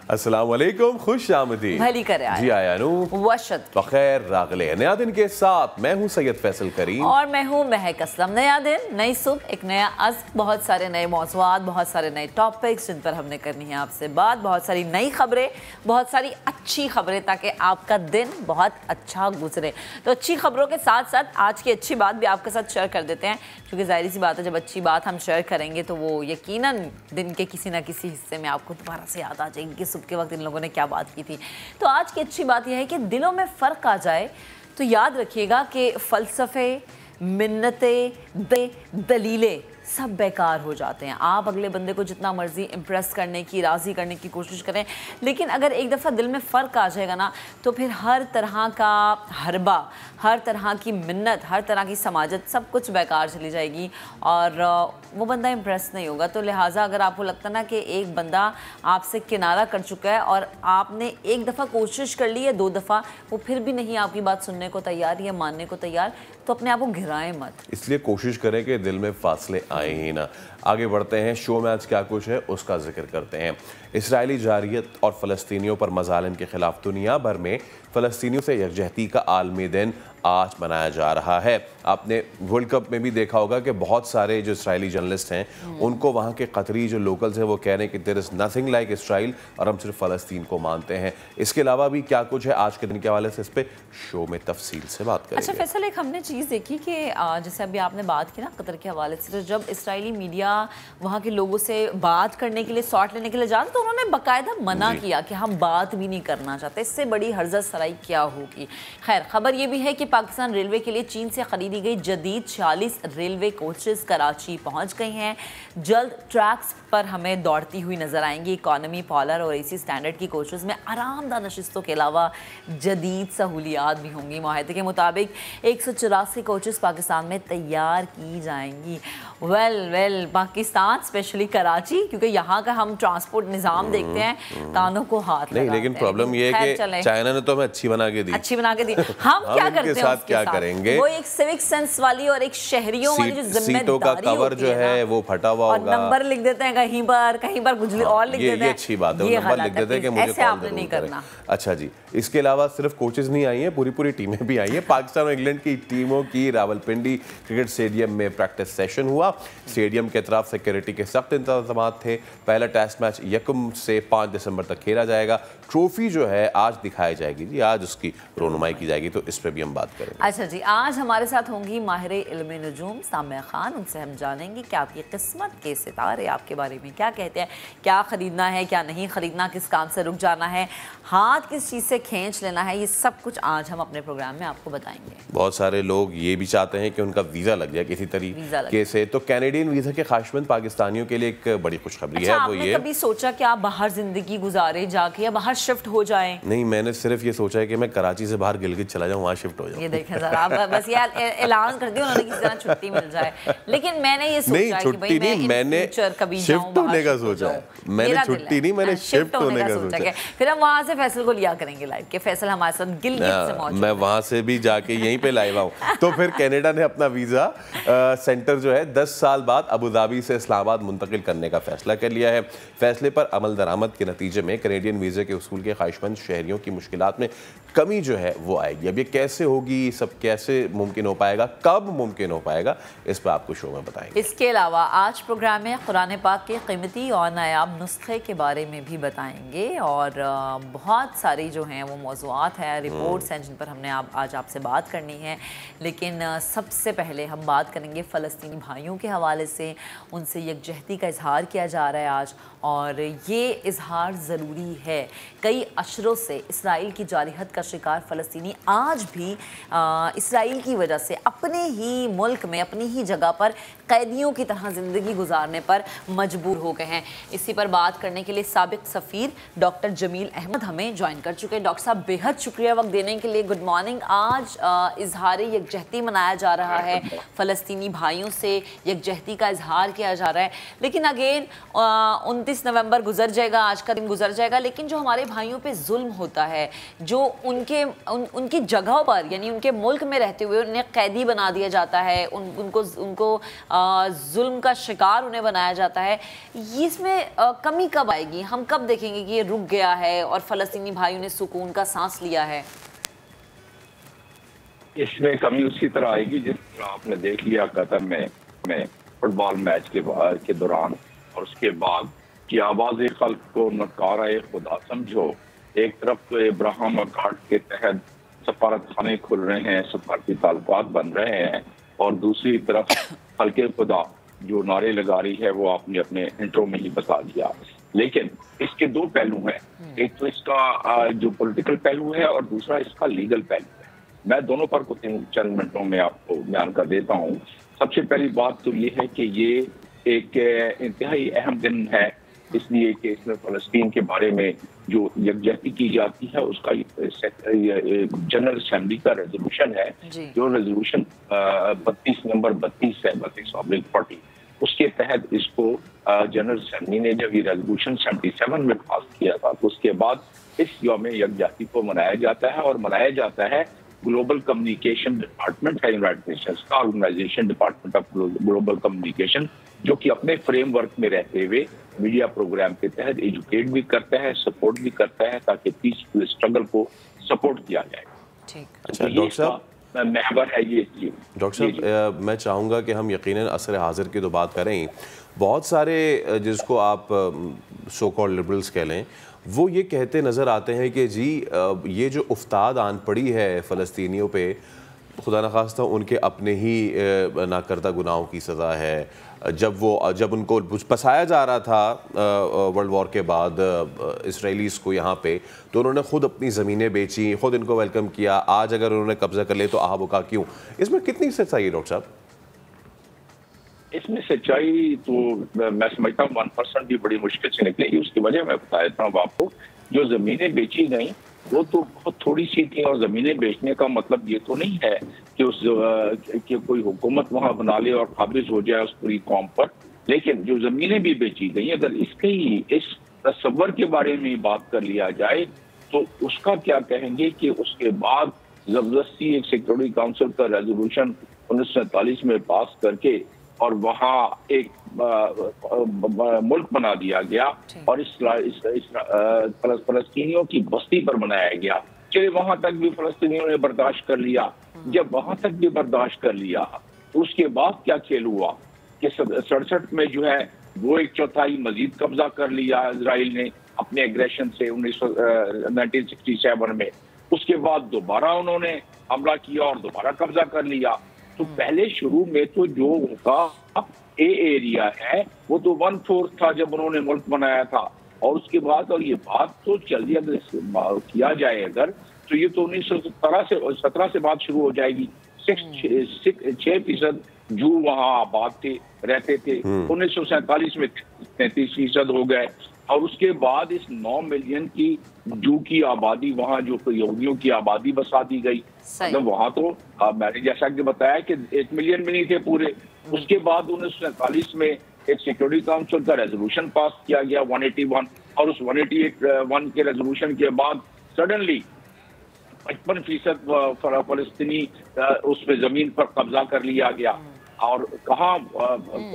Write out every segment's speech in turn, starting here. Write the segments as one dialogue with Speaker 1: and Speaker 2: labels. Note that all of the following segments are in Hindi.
Speaker 1: अस्सलाम वालेकुम, खुश आमदी।
Speaker 2: भली करे
Speaker 1: जी आयानू
Speaker 2: वशत
Speaker 1: बखैर रागले। नया दिन के साथ मैं हूँ सैयद फैसल करीम
Speaker 2: और मैं हूँ महक असलम। नया दिन, नई सुबह, एक नया अज़्म, बहुत सारे नए मौज़ूआत, बहुत सारे नए टॉपिक्स जिन पर हमने करनी है आपसे बात, बहुत सारी नई खबरें, बहुत सारी अच्छी खबरें, ताकि आपका दिन बहुत अच्छा गुजरे। तो अच्छी खबरों के साथ साथ आज की अच्छी बात भी आपके साथ शेयर कर देते हैं, क्योंकि जाहिर सी बात है जब अच्छी बात हम शेयर करेंगे तो वो यकीनन दिन के किसी ना किसी हिस्से में आपको दोबारा से याद आ जाएगी कि सुबह के वक्त इन लोगों ने क्या बात की थी। तो आज की अच्छी बात यह है कि दिलों में फ़र्क आ जाए तो याद रखिएगा कि फ़लसफ़े, मिन्नतें, दलीलें सब बेकार हो जाते हैं। आप अगले बंदे को जितना मर्जी इम्प्रेस करने की, राज़ी करने की कोशिश करें, लेकिन अगर एक दफ़ा दिल में फ़र्क आ जाएगा ना तो फिर हर तरह का हरबा, हर तरह की मिन्नत, हर तरह की समाजत सब कुछ बेकार चली जाएगी और वो बंदा इम्प्रेस नहीं होगा। तो लिहाजा अगर आपको लगता ना कि एक बंदा आपसे किनारा कर चुका है और आपने एक दफ़ा कोशिश कर ली है, 2 दफ़ा, वो फिर भी नहीं आपकी बात सुनने को तैयार या मानने को तैयार, तो अपने आप को घिराएं मत।
Speaker 1: इसलिए कोशिश करें कि दिल में फासले आए ही ना। आगे बढ़ते हैं, शो में आज क्या कुछ है उसका जिक्र करते हैं। इसराइली जारियत और फ़लस्तीनियों पर मज़ालिम के ख़िलाफ़ दुनिया भर में फ़लस्तीनियों से यकजहती का आलमी दिन आज मनाया जा रहा है। आपने वर्ल्ड कप में भी देखा होगा कि बहुत सारे जो इसराइली जर्नलिस्ट हैं उनको वहाँ के कतरी जो लोकल्स हैं वो कह रहे हैं कि there is nothing like Israel और हम सिर्फ फ़लस्तीन को मानते हैं। इसके अलावा भी क्या कुछ है आज के दिन के हवाले से इस पर शो में तफसील से बात करेंगे।
Speaker 2: अच्छा फैसल, एक हमने चीज़ देखी कि जैसे अभी आपने बात की ना कतर के हवाले से, तो जब इसराइली मीडिया वहाँ के लोगों से बात करने के लिए, शॉट लेने के लिए जाते तो उन्होंने बाकायदा मना किया कि हम बात भी नहीं करना चाहते। इससे बड़ी हर्ज़त सराई क्या होगी। खैर, खबर ये भी है कि पाकिस्तान रेलवे के लिए चीन से खरीदी गई जदीद 46 रेलवे कोचेस कराची पहुंच गई हैं। जल्द ट्रैक्स पर हमें दौड़ती हुई नजर आएंगी। इकॉनमी, पॉलर और एसी स्टैंडर्ड की कोचेस में आरामदाह नशिस्तों के अलावा जदीद सहूलियात भी होंगी। मुआहदे के मुताबिक 184 कोचेस पाकिस्तान में तैयार की जाएंगी। वेल पाकिस्तान, स्पेशली कराची, क्योंकि यहाँ का हम ट्रांसपोर्ट निज़ाम देखते हैं, कानों को हाथ
Speaker 1: नहीं, लेकिन प्रॉब्लम ये है कि चाइना ने तो हमें अच्छी बना के दी। हम क्या करते हैं, क्या करेंगे? वो एक सिविक सेंस वाली और एक शहरियों वाली जो जिम्मेदारी सीटों का कवर जो है वो फटा हुआ होगा, और नंबर लिख देते हैं कहीं पर कुछ और लिख देते हैं। ये अच्छी बात है, नंबर लिख देते हैं कि मुझे कॉल नहीं करना। अच्छा जी, इसके अलावा सिर्फ कोचेस नहीं आई हैं, पूरी टीमें भी आई हैं। पाकिस्तान और इंग्लैंड की टीमों की रावलपिंडी क्रिकेट स्टेडियम में प्रैक्टिस सेशन हुआ। स्टेडियम के तरफ सिक्योरिटी के सख्त इंतजाम थे। पहला टेस्ट मैच 1 से 5 दिसंबर तक खेला जाएगा। ट्रॉफी जो है आज दिखाई जाएगी जी, आज उसकी रोनुमाई की जाएगी, तो इस पर भी हम बात करेंगे।
Speaker 2: अच्छा जी, आज हमारे साथ होंगी माहिर इल्म नजूम सामिया खान। उनसे हम जानेंगे कि आपकी किस्मत के सितारे आपके बारे में क्या कहते हैं, क्या खरीदना है, क्या नहीं खरीदना, किस काम से रुक जाना है, हाथ किस चीज़ से खींच लेना है, ये सब कुछ आज हम अपने प्रोग्राम में आपको बताएंगे।
Speaker 1: बहुत सारे लोग ये भी चाहते हैं कि उनका वीज़ा लग जाए किसी तरीके से, तो कैनेडियन वीज़ा के ख्वाहिशमंद पाकिस्तानियों के लिए एक बड़ी खुशखबरी है। वो ये,
Speaker 2: कभी सोचा कि आप बाहर जिंदगी गुजारे जाके या बाहर शिफ्ट हो जाए?
Speaker 1: नहीं, मैंने सिर्फ ये सोचा है कि मैं कराची से बाहर गिलगित चला जाऊँ, वहाँ शिफ्ट हो जाऊँ।
Speaker 2: ये देखें जरा, आप बस ये ऐलान कर दिया उन्होंने किसी तरह छुट्टी मिल जाए, लेकिन मैंने ये सोचा कि भाई मैं कभी
Speaker 1: शिफ्ट होने का सोचा है। मैंने छुट्टी नहीं, मैंने शिफ्ट होने का सोचा है।
Speaker 2: फिर हम वहाँ से फैसल को लिया करेंगे लाइव, के फैसल हमारे साथ गिलगित से मौजूद,
Speaker 1: मैं वहाँ से भी जाके यहीं पे लाइव आऊँ। तो फिर कनाडा ने अपना वीज़ा सेंटर जो है 10 साल बाद अबू धाबी से इस्लामाबाद मुंतकिल करने का फैसला कर लिया है। फैसले पर अमल दरामद के नतीजे में कैनेडियन वीज़े के उसूल के ख्वाहिशमंद शहरियों की मुश्किलात में कमी जो है वो आएगी। अब ये कैसे होगी, सब कैसे मुमकिन हो पाएगा, कब मुमकिन हो पाएगा, इस पर आपको शो में बताएंगे।
Speaker 2: इसके अलावा आज प्रोग्राम में कुरान पाक के कीमती और नायाब नुस्खे के बारे में भी बताएंगे और बहुत सारी जो हैं वो मौज़ूआत हैं, रिपोर्ट्स हैं जिन पर हमने आज आपसे बात करनी है। लेकिन सबसे पहले हम बात करेंगे फ़लस्तीनी भाइयों के हवाले से। उनसे यकजहती का इजहार किया जा रहा है आज, और ये इजहार ज़रूरी है। कई अशरों से इसराइल की जारहत का शिकार फ़लस्तीनी आज भी इसराइल की वजह से अपने ही मुल्क में, अपनी ही जगह पर कैदियों की तरह ज़िंदगी गुजारने पर मजबूर हो गए हैं। इसी पर बात करने के लिए साबिक सफ़ीर डॉक्टर जमील अहमद हमें ज्वाइन कर चुके हैं। डॉक्टर साहब, बेहद शुक्रिया वक्त देने के लिए। Good morning. आज इजहार यकजहती मनाया जा रहा है, फ़लस्तीनी भाइयों से यकजहती का इजहार किया जा रहा है, लेकिन अगेन 29 नवंबर गुजर जाएगा, आज का दिन गुजर जाएगा, लेकिन जो हमारे भाइयों पे जुल्म होता है, जो उनकी जगहों पर यानी उनके मुल्क में रहते हुए उन्हें कैदी बना दिया जाता है, उनको जुल्म का शिकार उन्हें बनाया जाता है। इसमें कमी कब आएगी? हम कब देखेंगे कि ये रुक गया है और फ़लस्तीनी भाइयों ने सुकून का सांस लिया है?
Speaker 3: इसमें कमी उसी तरह आएगी जिस तरह आपने देख लिया कतर में फुटबॉल मैच के दौरान, और उसके बाद कि आवाज़ खल्क को नकारा खुदा समझो। एक तरफ तो इब्राहिम अकॉर्ड के तहत सफारत खाने खुल रहे हैं, सफारती ताल्लुकात बन रहे हैं, और दूसरी तरफ हल्के खुदा जो नारे लगा रही है वो आपने अपने इंट्रो में ही बता दिया। लेकिन इसके दो पहलू हैं, एक तो इसका जो पॉलिटिकल पहलू है और दूसरा इसका लीगल पहलू है। मैं दोनों पर कुछ चंद मिनटों में आपको बयान कर देता हूँ। सबसे पहली बात तो ये है कि ये एक इंतहाई अहम दिन है, इसलिए कि इसमें फ़लस्तीन के बारे में जो यकजहती की जाती है उसका जनरल असेंबली का रेजोल्यूशन है, जो रेजोल्यूशन 32 नंबर 32 है, 32/40, उसके तहत इसको जनरल असेंबली ने जब ये रेजोल्यूशन 77 में पास किया था तो उसके बाद इस यौम यकजहती को मनाया जाता है, और मनाया जाता है ग्लोबल कम्युनिकेशन डिपार्टमेंट है यूनाइटेड नेशंस का, organisation department of global communication, जो कि अपने फ्रेमवर्क में रहते हुए मीडिया प्रोग्राम के तहत एजुकेट भी करता है, सपोर्ट भी करता है, ताकि पीसफुल स्ट्रगल को सपोर्ट किया जाए।
Speaker 1: अच्छा डॉक्टर साहब,
Speaker 3: महवर है ये चीज।
Speaker 1: डॉक्टर साहब, मैं चाहूँगा कि हम यकीनन असर हाजिर की तो बात करें। बहुत सारे जिसको आप सो कॉल्ड लिबरल्स कह लें, वो ये कहते नज़र आते हैं कि जी ये जो उफ्ताद आन पड़ी है फ़लस्तीनियों पे, खुदा न खास्ता उनके अपने ही नाकर्दा गुनाहों की सज़ा है। जब उनको बसाया जा रहा था वर्ल्ड वॉर के बाद इसराइलीज़ को यहाँ पे, तो उन्होंने ख़ुद अपनी ज़मीनें बेची, ख़ुद इनको वेलकम किया। आज अगर उन्होंने कब्ज़ा कर ले तो आह बुका क्यों? इसमें कितनी सच्चाई है डॉक्टर साहब?
Speaker 3: इसमें सच्चाई तो मैं समझता हूँ 1% भी बड़ी मुश्किल से निकलेगी। उसकी वजह मैं बता देता हूँ आपको। जो ज़मीनें बेची गई वो तो बहुत थोड़ी सी थी, और ज़मीनें बेचने का मतलब ये तो नहीं है कि कोई हुकूमत वहाँ बना ले और काबिज हो जाए उस पूरी कौम पर। लेकिन जो ज़मीनें भी बेची गई, अगर इसके ही इस तस्वर के बारे में बात कर लिया जाए तो उसका क्या कहेंगे कि उसके बाद ज़बरदस्ती एक सिक्योरिटी काउंसिल का रेजोल्यूशन 1947 में पास करके और वहाँ एक मुल्क बना दिया गया, और इस फलस्तीनियों की बस्ती पर बनाया गया। चलिए वहां तक भी फलस्तीनियों ने बर्दाश्त कर लिया। जब वहां तक भी बर्दाश्त कर लिया तो उसके बाद क्या खेल हुआ कि 67 में जो है वो 1/4 मजीद कब्जा कर लिया इजराइल ने अपने एग्रेशन से 1967 में। उसके बाद दोबारा उन्होंने हमला किया और दोबारा कब्जा कर लिया। तो पहले शुरू में तो जो उनका एरिया है वो तो 1/4 था जब उन्होंने मुल्क बनाया था, और उसके बाद, और ये बात तो जल्दी अगर किया जाए अगर, तो ये तो 1917 से बात शुरू हो जाएगी। 6% जू वहाँ आबाद थे, रहते थे। 1947 में 33% हो गए, और उसके बाद इस 9 मिलियन की जू की आबादी वहाँ जो यहूदियों की आबादी बसा दी गई। मतलब वहाँ तो मैंने जैसा कि बताया कि 1 मिलियन भी नहीं थे पूरे। उसके बाद 1947 में एक सिक्योरिटी काउंसिल का रेजोल्यूशन पास किया गया 181, और उस 181 के रेजोल्यूशन के बाद सडनली 55% फलस्तीनी उस पे जमीन पर कब्जा कर लिया गया, और कहाँ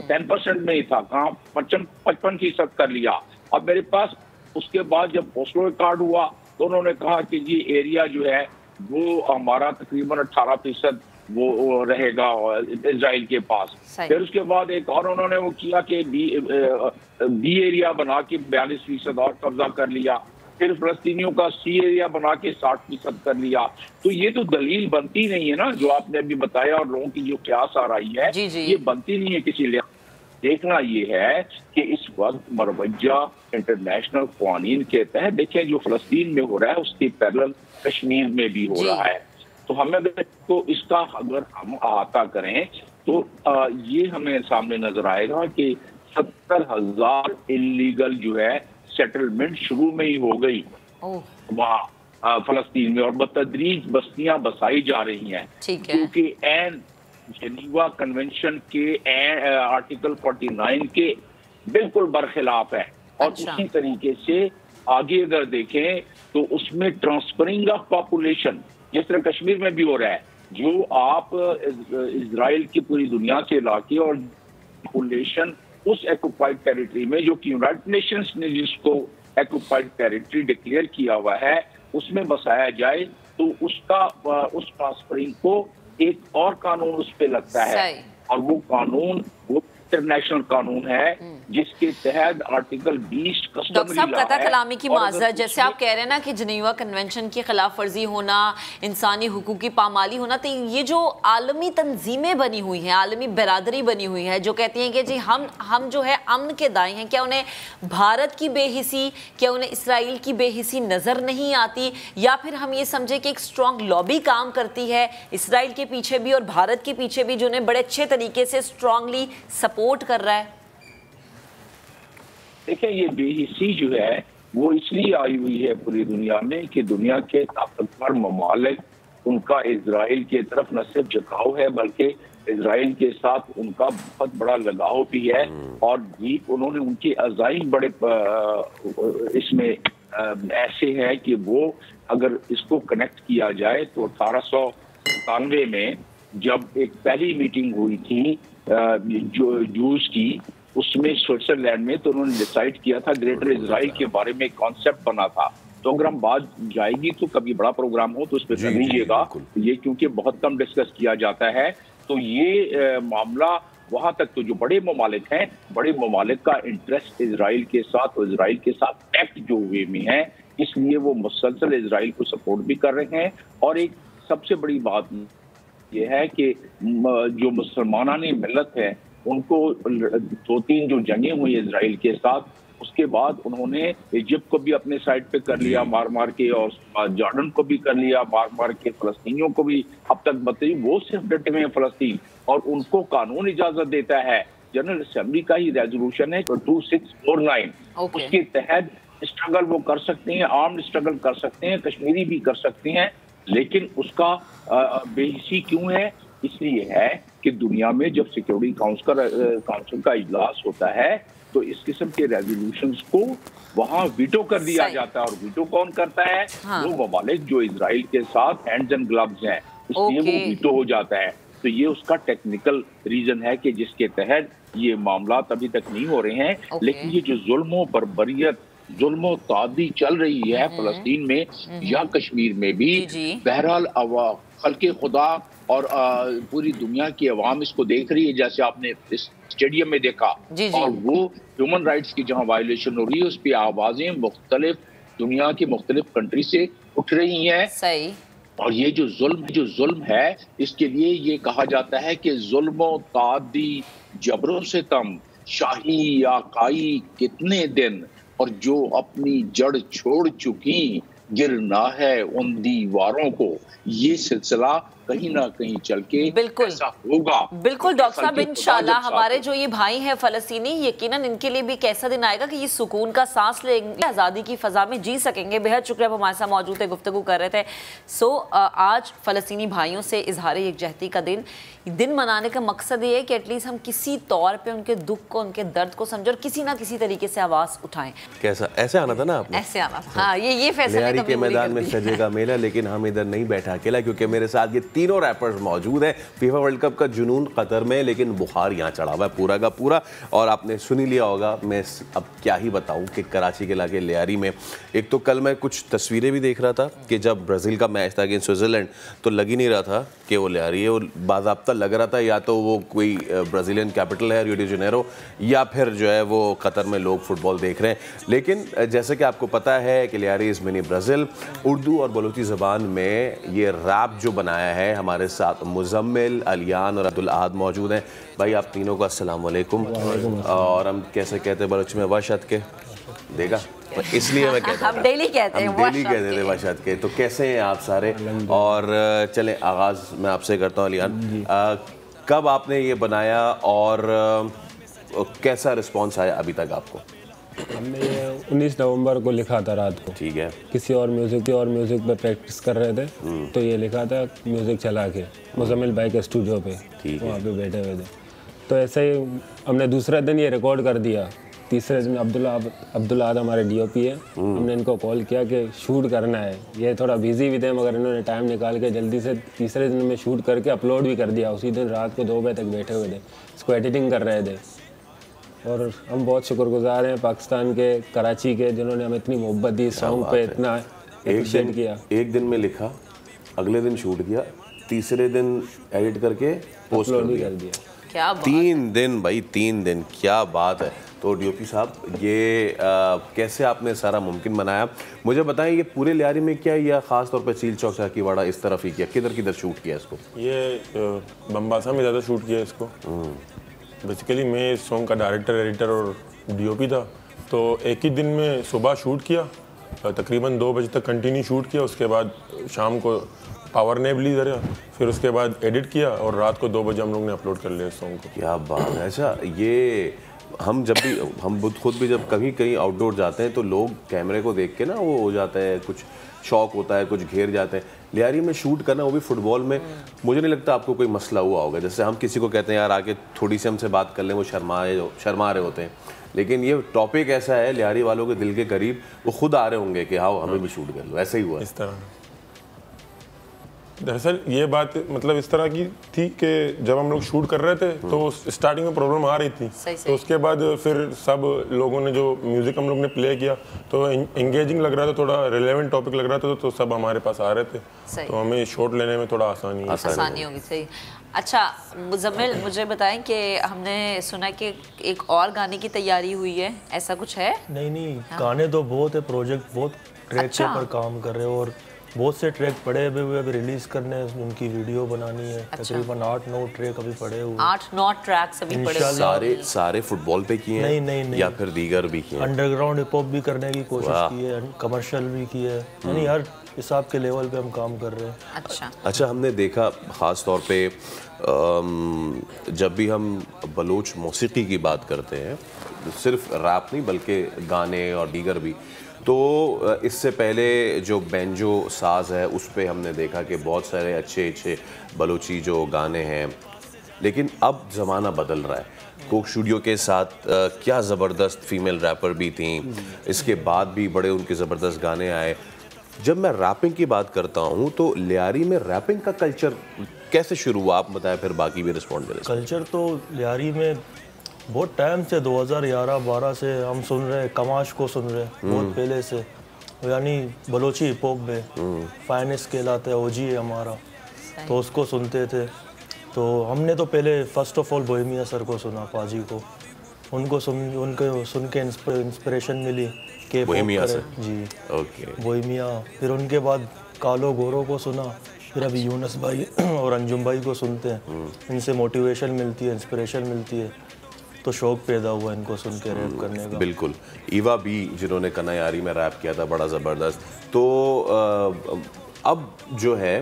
Speaker 3: 10% में ही था, कहाँ 55% कर लिया। अब मेरे पास उसके बाद जब ओस्लो कार्ड हुआ तो उन्होंने कहा कि जी एरिया जो है वो हमारा तकरीबन 18% वो रहेगा इजराइल के पास। फिर उसके बाद एक और उन्होंने वो किया कि बी एरिया बना के 42% और कब्जा कर लिया। फिर फलस्तीनियों का सी एरिया बना के 60% कर लिया। तो ये तो दलील बनती नहीं है ना, जो आपने अभी बताया, और लोगों की जो क्यास आ रही है ये बनती नहीं है किसी लिहाज। देखना ये है कि इस वक्त मरवजा इंटरनेशनल कानून के तहत देखें जो फलस्तीन में हो रहा है उसके पैरेलल कश्मीर में भी हो रहा है। तो हमें तो इसका अगर हम अहाता करें तो ये हमें सामने नजर आएगा कि 70,000 इलीगल जो है सेटलमेंट शुरू में ही हो गई वहाँ फलस्तीन में, और बतदरीज बस्तियां बसाई जा रही हैं, क्योंकि एन जेनीवा कन्वेंशन के आर्टिकल 49 के बिल्कुल बरखिलाफ है। और उसी तरीके से आगे अगर देखें तो उसमें ट्रांसफरिंग ऑफ पॉपुलेशन जिस तरह कश्मीर में भी हो रहा है, जो आप इजराइल की पूरी दुनिया से लाके और पॉपुलेशन उस एक्युपाइड टेरिटरी में, जो कि यूनाइटेड नेशंस ने जिसको एक्युपाइड टेरिटरी डिक्लेयर किया हुआ है, उसमें बसाया जाए, तो उसका उस ट्रांसफरिंग को एक और कानून उस पे लगता है, और वो कानून वो इंटरनेशनल कानून है जिसके तहत आर्टिकल 20
Speaker 2: डॉक्टर साहब कथा कलामी की माजरत, जैसे आप कह रहे हैं ना कि जिनेवा कन्वेंशन की खिलाफ वर्जी होना, इंसानी हुकूक की पामाली होना, तो ये जो आलमी तंजीमें बनी हुई हैं, आलमी बरादरी बनी हुई है जो कहती हैं कि जी हम जो है अमन के दाएं हैं, क्या उन्हें भारत की बेहिसी, क्या उन्हें इसराइल की बेहिसी नज़र नहीं आती, या फिर हम ये समझे कि एक स्ट्रॉन्ग लॉबी काम करती है इसराइल के पीछे भी और भारत के पीछे भी, जो उन्हें बड़े अच्छे तरीके से स्ट्रांगली सपोर्ट कर रहा है?
Speaker 3: देखिए, ये बेहिसी जो है वो इसलिए आई हुई है पूरी दुनिया में कि दुनिया के ताकतवर ममालिक उनका इजराइल की तरफ न सिर्फ झुकाव है बल्कि इजराइल के साथ उनका बहुत बड़ा लगाव भी है, और भी उन्होंने उनके अज़ाइम बड़े इसमें ऐसे हैं कि वो अगर इसको कनेक्ट किया जाए तो 1897 में जब एक पहली मीटिंग हुई थी जूस की, उसमें स्विट्जरलैंड में, तो उन्होंने डिसाइड किया था ग्रेटर इजराइल के बारे में कॉन्सेप्ट बना था। तो अगर हम बात जाएगी तो कभी बड़ा प्रोग्राम हो तो उस पर कर लीजिएगा, ये क्योंकि बहुत कम डिस्कस किया जाता है। तो ये मामला वहां तक, तो जो बड़े ममालिक हैं, बड़े ममालिक का इंटरेस्ट इजराइल के साथ और इजराइल के साथ पैक्ट जो हुए में है, इसलिए वो मुसलसल इजराइल को सपोर्ट भी कर रहे हैं। और एक सबसे बड़ी बात ये है कि जो मुसलमानानी मिल्लत है उनको 2-3 जो जंगें हुई इजराइल के साथ, उसके बाद उन्होंने इजिप्ट को भी अपने साइड पे कर लिया मार मार के, और जॉर्डन को भी कर लिया मार मार के, फलस्तीनियों को भी अब तक बताइए वो सिर्फ डटे हुए हैं फलस्तीन, और उनको कानून इजाजत देता है, जनरल असेंबली का ही रेजोल्यूशन है 2649, उसके तहत स्ट्रगल वो कर सकते हैं, आर्म्ड स्ट्रगल कर सकते हैं, कश्मीरी भी कर सकते हैं। लेकिन उसका बेहिसी क्यों है? इसलिए है कि दुनिया में जब सिक्योरिटी काउंसिल का इजलास होता है तो इस किस्म के रेजोल्यूशंस को वहां वीटो कर दिया जाता है, और वीटो कौन करता है? वो ममालिक जो इजराइल के साथ हैंड्स एंड ग्लव्स हैं, इसलिए वो वीटो हो जाता है। तो ये उसका टेक्निकल रीजन है कि जिसके तहत ये मामला अभी तक नहीं हो रहे हैं। लेकिन ये जो जुल्म बर्बरियत, जुल्म तादी चल रही है फलस्तीन में या कश्मीर में भी, बहरहाल खल्के खुदा और पूरी दुनिया की अवाम इसको देख रही है, जैसे आपने इस स्टेडियम में देखा, और वो ह्यूमन राइट्स की जहाँ वायलेशन हो रही है उस पर आवाजें मुख्तलिफ दुनिया की मुख्तलिफ कंट्री से उठ रही हैं।
Speaker 2: सही।
Speaker 3: और ये जो जुल्म है, इसके लिए ये कहा जाता है कि जुल्म तादी जबरों से तम शाही आकाई कितने दिन, और जो अपनी जड़ छोड़ चुकी गिरना है उन दीवारों को। ये सिलसिला कहीं ना कहीं चल के
Speaker 2: बिल्कुल
Speaker 3: ऐसा होगा।
Speaker 2: बिल्कुल डॉक्टर साहब, इंशाल्लाह हमारे जो ये भाई हैं फलस्तीनी, यकीनन इनके लिए भी कैसा दिन आएगा कि ये सुकून का सांस लेंगे, आज़ादी की फ़ज़ा में जी सकेंगे। बेहद शुक्रिया, आप हमारे साथ मौजूद थे, गुफ्तगू कर रहे थे। आज फ़लस्तीनी भाइयों से इजहार यकजहती का दिन मनाने का मकसद ये है कि एटलीस्ट हम किसी तौर पर उनके दुख को, उनके दर्द को समझें और किसी ना किसी तरीके से आवाज़ उठाएं।
Speaker 1: कैसा ऐसे आना था ना आपने?
Speaker 2: ऐसे आना था, हाँ, ये फैसला
Speaker 1: के मैदान में सजेगा मेला, लेकिन हम इधर नहीं बैठा अकेला, क्योंकि मेरे साथ ये तीनों रैपर्स मौजूद हैं। फीफा वर्ल्ड कप का जुनून कतर में, लेकिन बुखार यहाँ चढ़ा हुआ है पूरा का पूरा। और आपने सुन ही लिया होगा, मैं अब क्या ही बताऊं कि कराची के इलाके लियारी में, एक तो कल मैं कुछ तस्वीरें भी देख रहा था कि जब ब्राज़ील का मैच था अगेंस्ट स्विट्ज़रलैंड, तो लग ही नहीं रहा था कि वो लियारी है, वो बाज़ाब्ता लग रहा था या तो वो कोई ब्राज़ीलियन कैपिटल है रियो डी जेनेरो, या फिर जो है वो कतर में लोग फुटबॉल देख रहे हैं। लेकिन जैसे कि आपको पता है कि Lyari is mini Brazil, Urdu और बलूची ज़बान में ये रैप जो बनाया है, हमारे साथ मुज़म्मिल, अलियान और अब्दुल अहद मौजूद हैं। भाई आप तीनों को अस्सलाम वालेकुम। और हम कैसे कहते हैं बलूच में वशत के देगा, इसलिए मैं कहता हूँ,
Speaker 2: हम डेली कहते
Speaker 1: थे वशत के। तो कैसे हैं आप सारे? और चलें आगाज़ मैं आपसे करता हूँ अलियान, कब आपने ये बनाया और कैसा रिस्पॉन्स आया अभी तक आपको?
Speaker 4: हमने ये 19 नवंबर को लिखा था रात को।
Speaker 1: ठीक है।
Speaker 4: किसी और म्यूज़िक पे प्रैक्टिस कर रहे थे, तो ये लिखा था म्यूज़िक चला के मुज़म्मिल भाई के स्टूडियो पे, वहाँ पे बैठे हुए थे। तो ऐसे ही हमने दूसरा दिन ये रिकॉर्ड कर दिया तीसरे दिन अब्दुल्ला आदम हमारे डीओपी है, हमने इनको कॉल किया कि शूट करना है। ये थोड़ा बिजी भी थे मगर इन्होंने टाइम निकाल के जल्दी से तीसरे दिन में शूट करके अपलोड भी कर दिया। उसी दिन रात को 2 बजे तक बैठे हुए थे, इसको एडिटिंग कर रहे थे। और हम बहुत शुक्रगुजार हैं पाकिस्तान के, कराची के, जिन्होंने हमें इतनी मोहब्बत दी, सॉन्ग पे इतना एप्रिशिएट किया।
Speaker 1: एक दिन में लिखा, अगले दिन शूट किया, तीसरे दिन एडिट करके पोस्ट कर दिया।
Speaker 2: क्या बात
Speaker 1: 3 दिन भाई, 3 दिन, क्या बात है। तो डीओपी साहब, ये कैसे आपने सारा मुमकिन बनाया, मुझे बताएं। ये पूरे लियारी में क्या, या ख़ास तौर पे सील चौक चाकीवाड़ा इस तरफ ही किया, किधर किधर शूट किया इसको?
Speaker 5: ये बम्बासा में ज़्यादा शूट किया इसको। बेसिकली मैं इस सॉन्ग का डायरेक्टर, एडिटर और डीओपी था। तो एक ही दिन में सुबह शूट किया, तकरीबन 2 बजे तक कंटिन्यू शूट किया। उसके बाद शाम को पावर नैप ली जरा, फिर उसके बाद एडिट किया और रात को 2 बजे हम लोग ने अपलोड कर लिया इस सॉन्ग को।
Speaker 1: क्या बात है। अच्छा, ये हम जब भी, हम खुद भी जब कहीं आउटडोर जाते हैं तो लोग कैमरे को देख के ना वो हो जाते हैं, कुछ शौक होता है, कुछ घेर जाते हैं। लियारी में शूट करना, वो भी फुटबॉल में, मुझे नहीं लगता आपको कोई मसला हुआ होगा। जैसे हम किसी को कहते हैं यार आके थोड़ी सी हमसे बात कर लें, वो शर्मा रहे होते हैं, लेकिन ये टॉपिक ऐसा है लियारी वालों के दिल के करीब, वो खुद आ रहे होंगे कि हाँ हमें भी शूट कर लो। ऐसा ही हुआ
Speaker 5: इस तरह। दरअसल ये बात मतलब इस तरह की थी कि जब हम लोग शूट कर रहे थे तो स्टार्टिंग में प्रॉब्लम आ रही थी। तो उसके बाद फिर सब लोगों ने जो म्यूज़िक हम लोग ने प्ले किया तो एंगेजिंग लग रहा था, थोड़ा रिलेवेंट टॉपिक लग रहा था, तो सब हमारे पास आ रहे थे। तो हमें शॉट लेने में थोड़ा आसानी
Speaker 2: होगी। सही। अच्छा मुज़म्मिल, मुझे बताएं कि हमने सुना कि एक और गाने की तैयारी हुई है, ऐसा कुछ है?
Speaker 6: नहीं, गाने तो बहुत है, प्रोजेक्ट बहुत ट्रैक के ऊपर काम कर रहे हो और बहुत से ट्रैक पड़े हुए अभी रिलीज करने हैं, उनकी वीडियो बनानी है। तकरीबन 8-9 ट्रैक अभी पड़े हुए।
Speaker 2: 8-9 ट्रैक्स अभी पड़े
Speaker 1: हुए। सारे फुटबॉल पे किए हैं?
Speaker 6: नहीं,
Speaker 1: या फिर दीगर भी किए हैं?
Speaker 6: अंडरग्राउंड हिप हॉप भी करने की कोशिश की है, कमर्शियल भी की है, यानी हर हिसाब के लेवल पे हम काम कर रहे हैं।
Speaker 1: अच्छा, हमने देखा ख़ास तौर पे जब भी हम बलोच मौसीकी की बात करते हैं, सिर्फ रैप नहीं बल्कि गाने और दीगर भी, तो इससे पहले जो बैंजो साज़ है उस पे हमने देखा कि बहुत सारे अच्छे बलोची जो गाने हैं, लेकिन अब ज़माना बदल रहा है। कोक स्टूडियो के साथ क्या ज़बरदस्त फीमेल रैपर भी थी, इसके बाद भी बड़े उनके ज़बरदस्त गाने आए। जब मैं रैपिंग की बात करता हूँ तो लियारी में रैपिंग का कल्चर कैसे शुरू हुआ, आप बताएं, फिर बाकी भी रिस्पॉन्ड करें।
Speaker 6: कल्चर तो लियारी में बहुत टाइम से 2011-12 से हम सुन रहे, कमाश को सुन रहे बहुत पहले से, यानी बलोची हिप हॉप में फाइनेंस कहलाता है, ओजी है हमारा, तो उसको सुनते थे। तो हमने तो पहले first of all Bohemia sir को सुना, पाजी को, उनको सुन के इंस्पिरेशन मिली के
Speaker 1: बोहेमिया सर
Speaker 6: जी, ओके बोहेमिया। फिर उनके बाद कालो गोरो को सुना, फिर अभी यूनस भाई और अंजुम भाई को सुनते हैं, इनसे मोटिवेशन मिलती है, इंस्पिरेशन मिलती है, तो शौक पैदा हुआ इनको सुन के रैप करने का।
Speaker 1: बिल्कुल। ईवा भी जिन्होंने कनायारी में रैप किया था, बड़ा ज़बरदस्त। तो अब जो है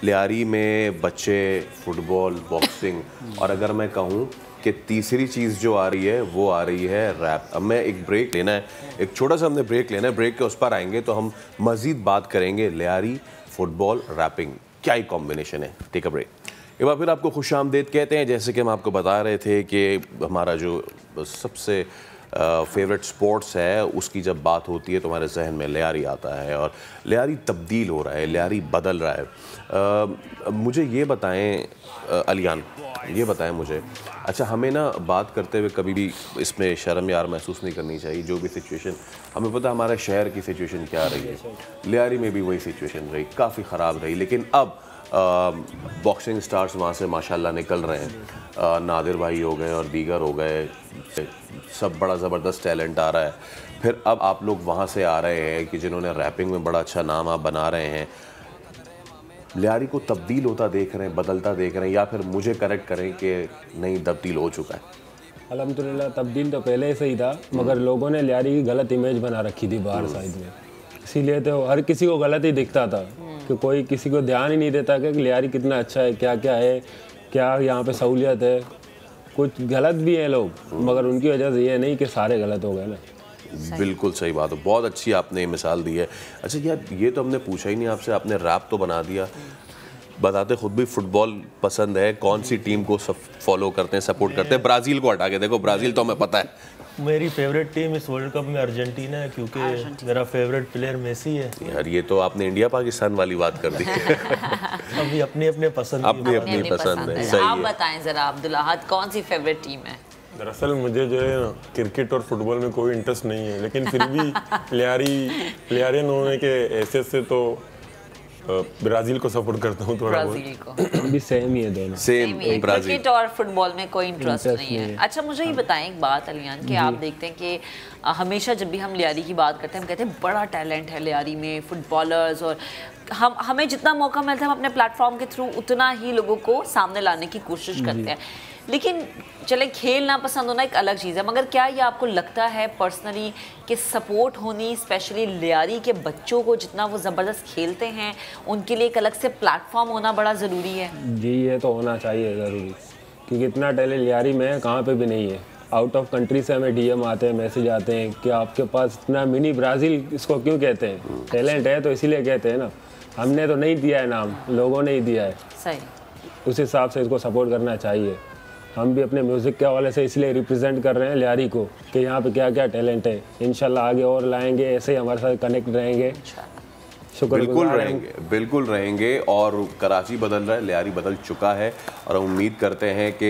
Speaker 1: लियारी में बच्चे फुटबॉल, बॉक्सिंग, और अगर मैं कहूँ कि तीसरी चीज़ जो आ रही है वो आ रही है रैप। अब मैं एक ब्रेक लेना है, एक छोटा सा हमने ब्रेक लेना है, ब्रेक के उस पर आएंगे तो हम मज़ीद बात करेंगे लियारी, फुटबॉल, रैपिंग, क्या ही कॉम्बिनेशन है। Take a break. एक बार फिर आपको खुश आमदेद कहते हैं। जैसे कि हम आपको बता रहे थे कि हमारा जो सबसे फेवरेट स्पोर्ट्स है उसकी जब बात होती है तो हमारे जहन में लियारी आता है, और लियारी तब्दील हो रहा है, लियारी बदल रहा है। मुझे ये बताएं अलियान, ये बताएं मुझे, अच्छा हमें ना बात करते हुए कभी भी इसमें शर्म यार महसूस नहीं करनी चाहिए। जो भी सिचुएशन, हमें पता हमारे शहर की सिचुएशन क्या रही है, लियारी में भी वही सिचुएशन रही, काफ़ी ख़राब रही, लेकिन अब बॉक्सिंग स्टार्स वहाँ से माशाल्लाह निकल रहे हैं। नादिर भाई हो गए और दीगर हो गए, सब बड़ा ज़बरदस्त टैलेंट आ रहा है। फिर अब आप लोग वहाँ से आ रहे हैं कि जिन्होंने रैपिंग में बड़ा अच्छा नाम आप बना रहे हैं। लियारी को तब्दील होता देख रहे हैं, बदलता देख रहे हैं, या फिर मुझे करेक्ट करें कि नहीं तब्दील हो चुका है?
Speaker 4: अल्हम्दुलिल्लाह तब्दील तो पहले से ही था, मगर लोगों ने लियारी की गलत इमेज बना रखी थी बाहर साइड में, इसीलिए तो हर किसी को गलत ही दिखता था कि कोई किसी को ध्यान ही नहीं देता कि लियारी कितना अच्छा है, क्या क्या है, क्या यहाँ पे सहूलियत है। कुछ गलत भी है लोग, मगर उनकी वजह से ये नहीं कि सारे गलत हो गए ना।
Speaker 1: बिल्कुल सही बात है, बहुत अच्छी आपने मिसाल दी है। अच्छा यार, ये तो हमने पूछा ही नहीं आपसे, आपने रैप तो बना दिया, बताते खुद भी फुटबॉल पसंद है, कौन सी टीम को फॉलो करते हैं, सपोर्ट करते हैं? ब्राज़ील को हटा के देखो, ब्राज़ील तो हमें पता है
Speaker 6: मेरी फेवरेट टीम इस वर्ल्ड कप में अर्जेंटीना है, क्योंकि मेरा फेवरेट प्लेयर मेसी है।
Speaker 1: यार ये तो आपने इंडिया पाकिस्तान वाली बात कर दी।
Speaker 6: अभी अपनी अपने पसंद
Speaker 1: है।
Speaker 2: आप बताएं जरा अब्दुल अहद, कौन सी फेवरेट टीम है?
Speaker 5: दरअसल मुझे जो है ना क्रिकेट और फुटबॉल में कोई इंटरेस्ट नहीं है, लेकिन फिर भी प्लेयरियन होने के ऐसे से तो ब्राजील को सपोर्ट करता हूँ थोड़ा बहुत।
Speaker 4: भी सेम ही है दोनों,
Speaker 2: सेम क्रिकेट और फुटबॉल में कोई इंटरेस्ट नहीं है। अच्छा मुझे ये बताएं एक बात अलियान, कि आप देखते हैं कि हमेशा जब भी हम लियारी की बात करते हैं हम कहते हैं बड़ा टैलेंट है लियारी में, फुटबॉलर्स, और हमें जितना मौका मिलता है हम अपने प्लेटफॉर्म के थ्रू उतना ही लोगों को सामने लाने की कोशिश करते हैं। लेकिन चले खेल ना पसंद होना एक अलग चीज़ है, मगर क्या ये आपको लगता है पर्सनली कि सपोर्ट होनी, स्पेशली लियारी के बच्चों को जितना वो ज़बरदस्त खेलते हैं उनके लिए एक अलग से प्लेटफॉर्म होना बड़ा ज़रूरी है?
Speaker 4: जी ये तो होना चाहिए ज़रूरी, क्योंकि इतना टैलेंट लियारी में कहाँ पे भी नहीं है। आउट ऑफ कंट्री से हमें डीएम आते हैं, मैसेज आते हैं कि आपके पास इतना मिनी ब्राज़ील इसको क्यों कहते हैं, टैलेंट है तो इसीलिए कहते हैं ना। हमने तो नहीं दिया है नाम, लोगों ने ही दिया है।
Speaker 2: सही,
Speaker 4: उस हिसाब से इसको सपोर्ट करना चाहिए। हम भी अपने म्यूज़िक के हवाले से इसलिए रिप्रेजेंट कर रहे हैं लियारी को कि यहाँ पे क्या क्या टैलेंट है। इंशाल्लाह आगे और लाएंगे, ऐसे ही हमारे साथ कनेक्ट रहेंगे।
Speaker 1: बिल्कुल रहेंगे। और कराची बदल रहा है, लियारी बदल चुका है, और हम उम्मीद करते हैं कि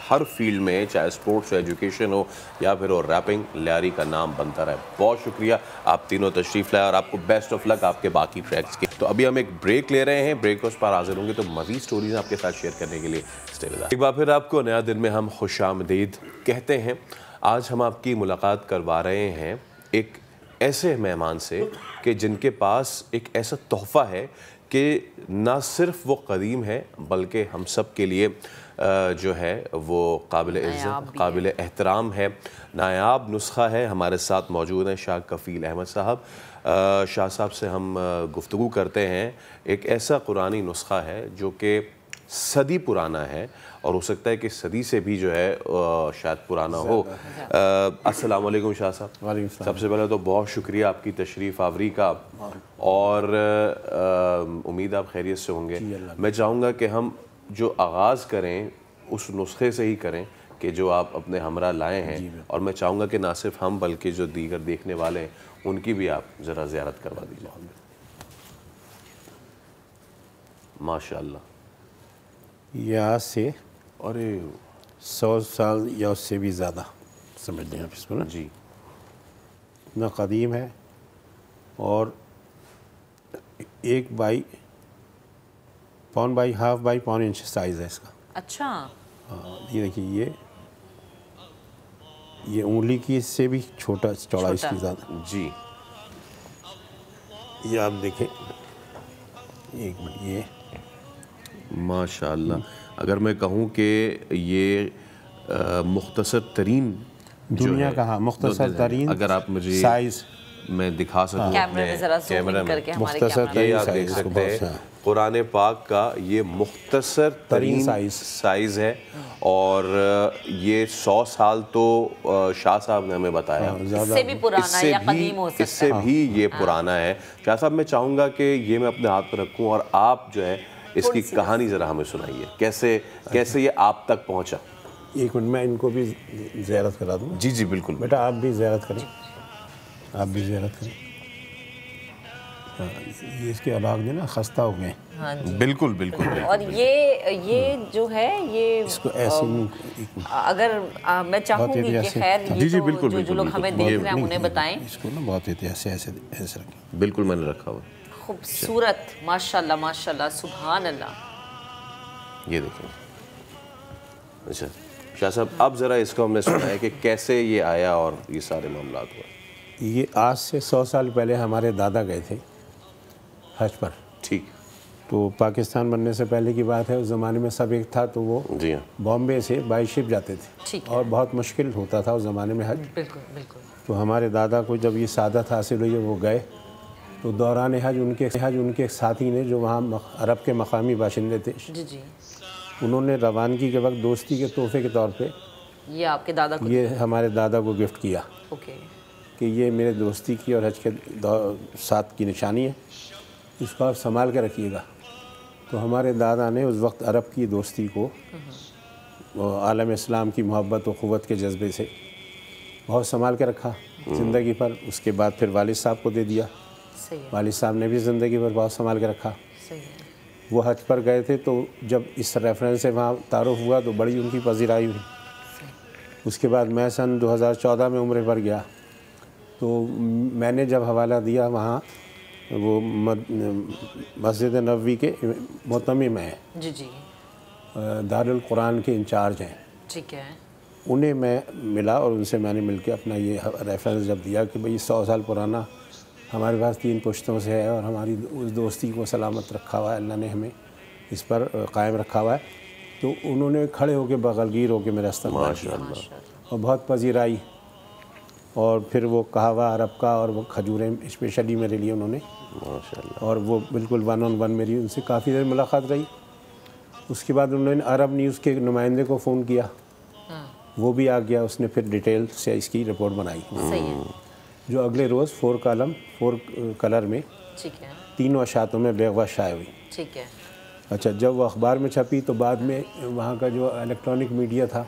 Speaker 1: हर फील्ड में, चाहे स्पोर्ट्स हो, एजुकेशन हो या फिर हो रैपिंग, लियारी का नाम बनता रहे। बहुत शुक्रिया आप तीनों तशरीफ़ लाए, और आपको बेस्ट ऑफ लक आपके बाकी ट्रैक्स के। तो अभी हम एक ब्रेक ले रहे हैं, ब्रेक उस पर हाजिर होंगे तो मज़ीद स्टोरीज आपके साथ शेयर करने के लिए स्टे विद अस। एक बार फिर आपको नया दिन में हम खुशामदीद कहते हैं। आज हम आपकी मुलाकात करवा रहे हैं एक ऐसे मेहमान से कि जिनके पास एक ऐसा तोहफ़ा है कि ना सिर्फ वो कदीम है बल्कि हम सब के लिए जो है वो काबिल इज़्ज़त, काबिल एहतराम है, नायाब नुस्खा है। हमारे साथ मौजूद हैं शाह कफ़ील अहमद साहब। शाह साहब से हम गुफ्तगू करते हैं एक ऐसा कुरानी नुस्खा है जो कि सदी पुराना है, और हो सकता है कि सदी से भी जो है शायद पुराना हो। अस्सलाम वालेकुम शाह साहब। सबसे पहले तो बहुत शुक्रिया आपकी तशरीफ़ आवरी का, और उम्मीद आप खैरियत से होंगे। मैं चाहूँगा कि हम जो आगाज़ करें उस नुस्खे से ही करें कि जो आप अपने हमरा लाए हैं, और मैं चाहूँगा कि ना सिर्फ हम बल्कि जो दीगर देखने वाले हैं उनकी भी आप ज़रा ज़ियारत करवा दीजिए। माशाअल्लाह।
Speaker 7: ये आज से
Speaker 1: अरे
Speaker 7: 100 साल या उससे भी ज़्यादा समझ लें आप इसको ना
Speaker 1: जी,
Speaker 7: इतना कदीम है, और 1 बाई पौन बाई हाफ बाई पौन इंच साइज़ है इसका।
Speaker 2: अच्छा।
Speaker 7: हाँ ये देखिए, ये उंगली की इससे भी छोटा चौड़ा इसकी ज़्यादा
Speaker 1: जी।
Speaker 7: ये आप देखें, एक मिनट, ये
Speaker 1: माशाअल्लाह। अगर मैं कहूँ कि ये मुख्तसर तरीन
Speaker 7: दुनिया का, हाँ मुख्तसर तरीन,
Speaker 1: अगर आप मुझे
Speaker 7: साइज़
Speaker 1: मैं दिखा सकूँ
Speaker 2: कैमरे में,
Speaker 7: मुख्तसर
Speaker 1: ये आप देख सकते हैं कुरान पाक का ये मुख्तसर तरीन साइज़ है, और ये 100 साल तो शाह साहब ने हमें बताया,
Speaker 2: इससे भी पुराना या कदीम हो सकता है,
Speaker 1: इससे भी ये पुराना है। शाह साहब मैं चाहूँगा कि ये मैं अपने हाथ पर रखूँ और आप जो है इसकी कहानी ज़रा हमें सुनाइए, कैसे ये आप तक पहुँचा।
Speaker 7: एक मिनट, मैं इनको भी ज़ियारत करा दूँ।
Speaker 1: जी जी बिल्कुल।
Speaker 7: बेटा आप भी ज़ियारत करें, आप भी ज़ियारत करें। हाँ, ये इसके औलाद जो ना खस्ता हो गए।
Speaker 2: हाँ जी
Speaker 1: बिल्कुल बिल्कुल।
Speaker 2: और ये जो है ये
Speaker 7: इसको ऐसे
Speaker 2: अगर मैं चाहूँगी कि खैर ये
Speaker 1: जी बिल्कुल,
Speaker 2: जो लोग हमें देख रहे हैं उन्हें बताएं।
Speaker 7: इसको ना बहुत ऐसे रखें।
Speaker 1: बिल्कुल मैंने रखा हुआ।
Speaker 2: खूबसूरत, माशाल्लाह माशाल्लाह, सुभान अल्लाह।
Speaker 1: ये देखिए। अच्छा शाह साहब, अब ज़रा इसको हमने सुना है कि कैसे ये आया और ये सारे मामलात हुए।
Speaker 7: ये आज से 100 साल पहले हमारे दादा गए थे हज पर।
Speaker 1: ठीक।
Speaker 7: तो पाकिस्तान बनने से पहले की बात है, उस ज़माने में सब एक था, तो वो
Speaker 1: जी हाँ
Speaker 7: बॉम्बे से बाई शिप जाते थे, और बहुत मुश्किल होता था उस ज़माने में हज।
Speaker 2: बिल्कुल बिल्कुल।
Speaker 7: तो हमारे दादा को जब ये सादत हासिल हुई, वो गए, तो दौरान हज उनके साथी ने, जो वहाँ अरब के मकामी बाशिंदे थे,
Speaker 2: जी,
Speaker 7: उन्होंने रवानगी के वक्त दोस्ती के तोहफे के तौर पे
Speaker 2: ये आपके दादा को,
Speaker 7: ये हमारे दादा को गिफ्ट किया।
Speaker 2: ओके।
Speaker 7: कि ये मेरे दोस्ती की और हज के साथ की निशानी है, इसको आप संभाल के रखिएगा। तो हमारे दादा ने उस वक्त अरब की दोस्ती को आलम इस्लाम की मोहब्बत और क़ुव्वत के जज्बे से बहुत संभाल के रखा ज़िंदगी पर। उसके बाद फिर वालिद साहब को दे दिया, वालिद साहब ने भी ज़िंदगी पर बहुत संभाल के रखा। वो हज पर गए थे तो जब इस रेफरेंस से वहाँ तारुफ हुआ तो बड़ी उनकी पजीराई हुई। उसके बाद मैं सन 2014 में उम्रे पर गया तो मैंने जब हवाला दिया वहाँ वो मस्जिद नबवी के मोहतमिम हैं
Speaker 2: जी जी,
Speaker 7: दारुल कुरान के इंचार्ज हैं,
Speaker 2: ठीक है।
Speaker 7: उन्हें मैं मिला और उनसे मैंने मिलकर अपना ये रेफरेंस जब दिया कि भाई 100 साल पुराना हमारे पास 3 पुश्तों से है और हमारी उस दोस्ती को सलामत रखा हुआ है, अल्लाह ने हमें इस पर कायम रखा हुआ है। तो उन्होंने खड़े होकर बगलगीर होकर मेरा इस्तक़बाल किया और बहुत पजीराई। और फिर वो कहवा अरब का और वो खजूरें स्पेशली मेरे लिए उन्होंने, माशाअल्लाह, और वो बिल्कुल 1 on 1 मेरी उनसे काफ़ी देर मुलाकात रही। उसके बाद उन्होंने अरब न्यूज़ के नुमाइंदे को फ़ोन किया, वो भी आ गया, उसने फिर डिटेल से इसकी रिपोर्ट बनाई जो अगले रोज़ 4 कलर में,
Speaker 2: ठीक है,
Speaker 7: 3 अशातों में बेगवा शाया हुई।
Speaker 2: ठीक है।
Speaker 7: अच्छा, जब वो अखबार में छपी तो बाद में वहाँ का जो इलेक्ट्रॉनिक मीडिया था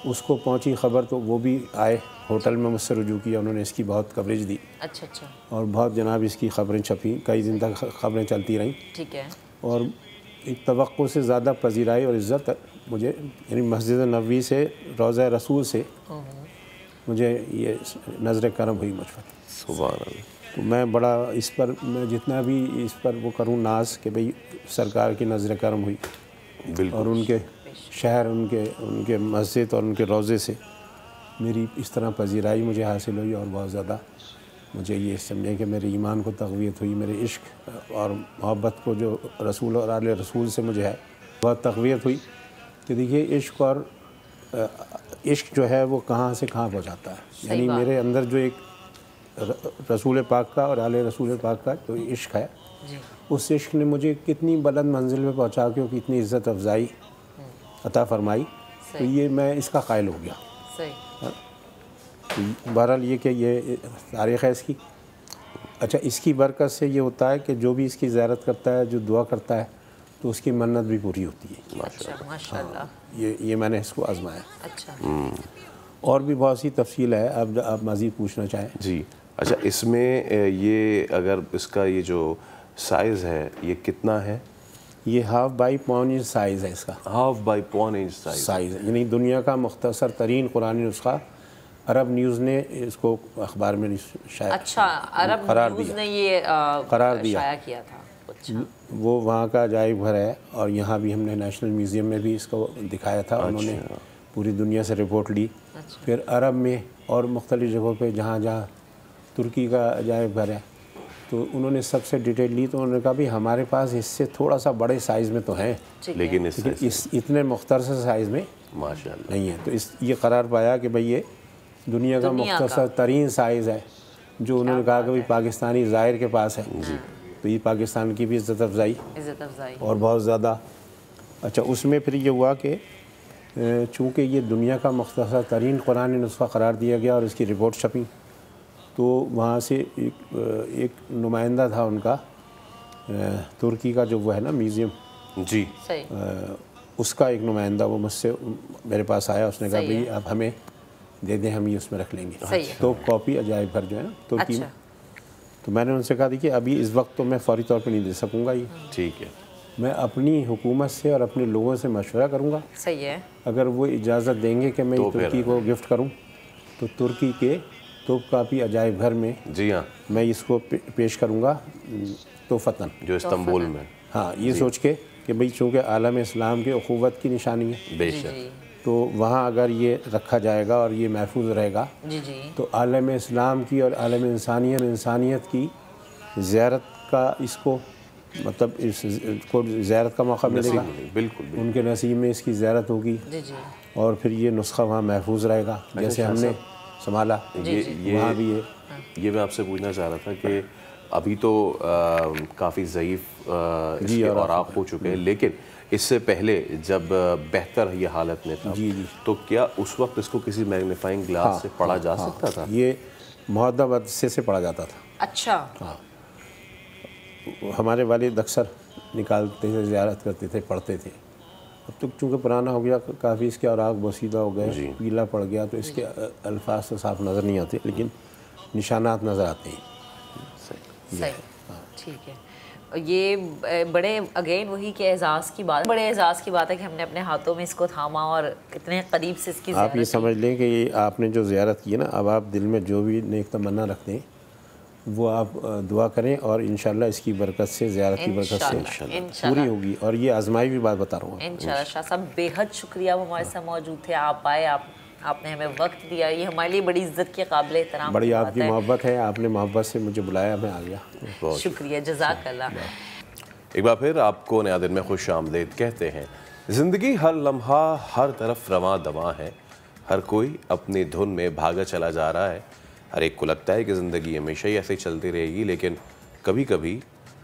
Speaker 7: उसको पहुँची खबर तो वो भी आए, होटल में मुझसे रुजू किया, उन्होंने इसकी बहुत कवरेज दी।
Speaker 2: अच्छा अच्छा।
Speaker 7: और बहुत जनाब इसकी खबरें छपी, कई दिन तक खबरें चलती रहीं।
Speaker 2: ठीक है।
Speaker 7: और एक तवक्को से ज़्यादा पजीराई और इज़्ज़त मुझे, यानी मस्जिद नबवी से, रोज़ा रसूल से मुझे ये नज़र करम हुई मुझ पर।
Speaker 1: सुभान अल्लाह।
Speaker 7: तो मैं बड़ा इस पर, मैं जितना भी इस पर वो करूँ नाज कि भाई सरकार की नज़र करम हुई और उनके शहर, उनके मस्जिद और उनके रोज़े से मेरी इस तरह पजीराई मुझे हासिल हुई। और बहुत ज़्यादा मुझे ये समझे कि मेरे ईमान को तक़वियत हुई, मेरे इश्क और मोहब्बत को जो रसूल और आले रसूल से मुझे है बहुत तक़वियत हुई। कि देखिए इश्क और इश्क जो है वो कहाँ से कहाँ पहुँचाता है, यानी मेरे अंदर जो एक रसूल पाक का और आले रसूल पाक का जो इश्क है, उस इश्क ने मुझे कितनी बुलंद मंजिल में पहुँचा के कितनी इज़्ज़त अफजाई अता फरमाई, तो ये मैं इसका कायल हो गया। बहरहाल ये कि ये तारीख़ है इसकी। अच्छा, इसकी बरकत से ये होता है कि जो भी इसकी ज़ियारत करता है, जो दुआ करता है, तो उसकी मन्नत भी पूरी होती है।
Speaker 2: माशाअल्लाह।
Speaker 7: ये मैंने इसको आजमाया।
Speaker 2: अच्छा।
Speaker 7: और भी बहुत सी तफसील है, अब आप मज़ीद पूछना चाहें।
Speaker 1: जी अच्छा, इसमें ये अगर इसका ये जो साइज़ है ये कितना है?
Speaker 7: ये 1/2 बाई पौन इंच साइज़ है इसका।
Speaker 1: 1/2 बाई पौन इंच
Speaker 7: साइज़ है, यानी दुनिया का मुख्तसर तरीन कुरानी नुस्खा अरब न्यूज़ ने इसको अखबार में शायद,
Speaker 2: अच्छा, अरब न्यूज़ ने ये
Speaker 7: करार दिया,
Speaker 2: शाया किया था। अच्छा।
Speaker 7: वो वहाँ का अजायब घर है और यहाँ भी हमने नेशनल म्यूज़ियम में भी इसको दिखाया था। उन्होंने पूरी दुनिया से रिपोर्ट ली। फिर अरब में और मुख्तलिफ़ जगहों पे जहाँ जहाँ तुर्की का अजायब घर है तो उन्होंने सबसे डिटेल ली। तो उन्होंने कहा भी हमारे पास इससे थोड़ा सा बड़े साइज़ में तो हैं,
Speaker 1: लेकिन
Speaker 7: इस इतने मुख्तसर साइज़ में
Speaker 1: माशाअल्लाह
Speaker 7: नहीं है। तो ये करार पाया कि भाई ये दुनिया का मुख्तसर तरीन साइज़ है, जो उन्होंने कहा कि भाई पाकिस्तानी ज़ाहिर के पास है, तो ये पाकिस्तान की भी इज़्ज़त अफजाई और बहुत ज़्यादा। अच्छा, उसमें फिर ये हुआ कि चूँकि ये दुनिया का मुख्तसर तरीन कुरानी नुस्खा करार दिया गया और इसकी रिपोर्ट छपी, तो वहाँ से एक नुमाइंदा था उनका, तुर्की का जो वो है ना म्यूज़ियम
Speaker 1: जी,
Speaker 7: उसका एक नुमाइंदा वो मुझसे मेरे पास आया। उसने कहा भाई आप हमें दे दें, हम ये उसमें रख लेंगे। तो कॉपी अजायब घर जो है ना तुर्की में, तो मैंने उनसे कहा देखिए अभी इस वक्त तो मैं फ़ौरी तौर पे नहीं दे सकूँगा ये,
Speaker 1: ठीक है,
Speaker 7: मैं अपनी हुकूमत से और अपने लोगों से मशवरा करूँगा।
Speaker 2: सही है।
Speaker 7: अगर वो इजाज़त देंगे कि मैं तुर्की को गिफ्ट करूँ तो तुर्की के तो काफ़ी अजायब घर में,
Speaker 1: जी हाँ, मैं
Speaker 7: इसको पेश करूँगा तोहफ़तन,
Speaker 1: जो इस्तांबुल में।
Speaker 7: हाँ, ये सोच के कि भाई चूँकि आलम इस्लाम के अख़ुवत की निशानी है,
Speaker 1: बेशक,
Speaker 7: तो वहाँ अगर ये रखा जाएगा और ये महफूज रहेगा तो आलम इस्लाम की और आलम इंसानियत की ज़ियारत का इसको मतलब इसको ज़ियारत का मौका मिलेगा।
Speaker 1: बिल्कुल,
Speaker 7: उनके नसीब में इसकी ज़ियारत होगी और फिर ये नुस्खा वहाँ महफूज रहेगा जैसे हमने संभाला। वहाँ भी
Speaker 1: ये मैं आपसे पूछना चाह रहा था कि अभी तो काफ़ी ज़ईफ़ और आप हो चुके हैं, लेकिन इससे पहले जब बेहतर ये हालत में था तो क्या उस वक्त इसको किसी मैग्नीफाइंग ग्लास से पढ़ा जा सकता था?
Speaker 7: ये मुहद्दब अदसे से पढ़ा जाता था।
Speaker 2: अच्छा।
Speaker 7: हाँ, हमारे वालिद अक्सर निकालते थे, ज़ियारत करते थे, पढ़ते थे। अब तो चूँकि पुराना हो गया काफ़ी, इसके औराक बोसीदा हो गए, पीला पड़ गया, तो इसके अल्फाज तो साफ नज़र नहीं आते, लेकिन निशानात नज़र आते हैं।
Speaker 2: सही, ठीक है। ये बड़े अगेन वही के एजाज़ की बात, बड़े एजाज़ की बात है कि हमने अपने हाथों में इसको थामा और इतने करीब से इसकी
Speaker 7: आप ये समझ लें कि ये आपने जो ज़ियारत की है ना, अब आप दिल में जो भी नेक तमन्ना रखते हैं वो आप दुआ करें और इंशाल्लाह इसकी बरकत से, ज़ियारत की बरकत से पूरी होगी। और ये आजमाई भी बात बता रहा हूँ
Speaker 2: इंशाल्लाह। शाह साहब बेहद शुक्रिया, वो हमारे साथ मौजूद थे, आप आए, आपने हमें वक्त दिया, ये हमारे लिए बड़ी इज्जत के काबिल एहतराम।
Speaker 7: बड़ी आपकी मोहब्बत है, आपने मोहब्बत से मुझे बुलाया, मैं आ गया।
Speaker 2: शुक्रिया, जज़ाकल्लाह।
Speaker 1: एक बार फिर आपको नया दिन में खुश आमदीद कहते हैं। ज़िंदगी हर लम्हा हर तरफ रवां दवां है, हर कोई अपनी धुन में भागा चला जा रहा है। हर एक को लगता है कि ज़िंदगी हमेशा ही ऐसे चलती रहेगी, लेकिन कभी कभी